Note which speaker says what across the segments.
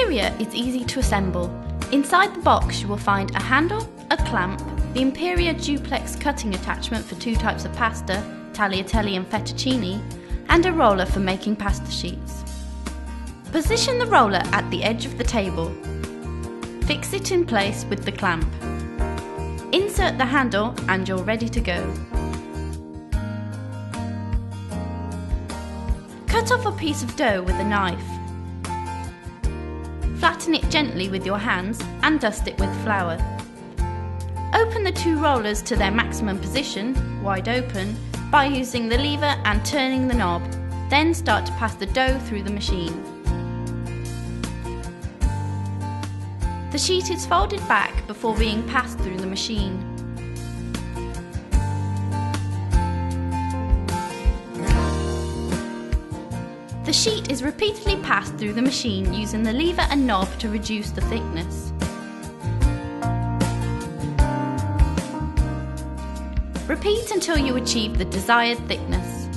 Speaker 1: Imperia is easy to assemble. Inside the box you will find a handle, a clamp, the Imperia duplex cutting attachment for 2 types of pasta, tagliatelle and fettuccini, and a roller for making pasta sheets. Position the roller at the edge of the table. Fix it in place with the clamp. Insert the handle and you're ready to go. Cut off a piece of dough with a knife. Flatten it gently with your hands and dust it with flour. Open the 2 rollers to their maximum position, wide open, by using the lever and turning the knob. Then start to pass the dough through the machine. The sheet is folded back before being passed through the machine. The sheet is repeatedly passed through the machine using the lever and knob to reduce the thickness. Repeat until you achieve the desired thickness.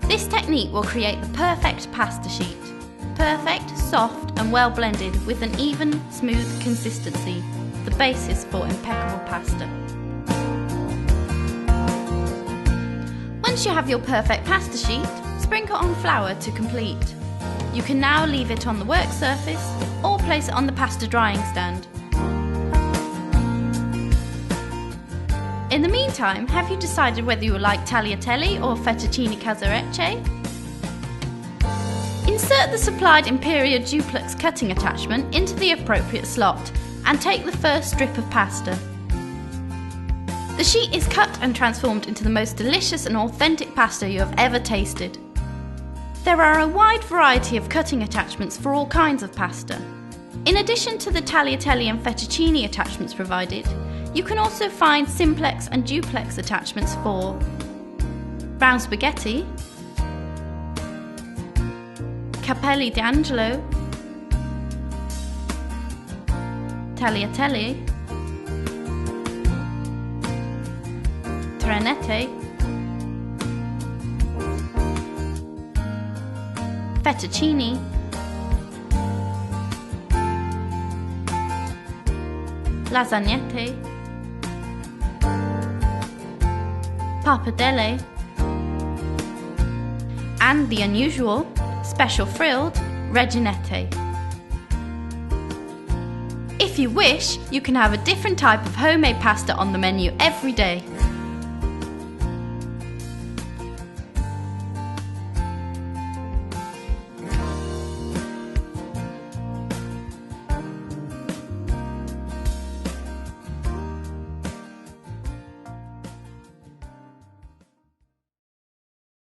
Speaker 1: This technique will create the perfect pasta sheet. Perfect, soft and well blended with an even, smooth consistency, the basis for impeccable pasta. Once you have your perfect pasta sheet, sprinkle on flour to complete. You can now leave it on the work surface or place it on the pasta drying stand. In the meantime, have you decided whether you like tagliatelle or fettuccine calzarece? Insert the supplied Imperia duplex cutting attachment into the appropriate slot and take the first strip of pasta. The sheet is cut and transformed into the most delicious and authentic pasta you have ever tasted. There are a wide variety of cutting attachments for all kinds of pasta. In addition to the tagliatelle and fettuccine attachments provided, you can also find simplex and duplex attachments for round spaghetti, capelli d'angelo, tagliatelle, trenette, fettuccini, lasagnette, pappardelle, and the unusual, special frilled reginette. If you wish, you can have a different type of homemade pasta on the menu every day.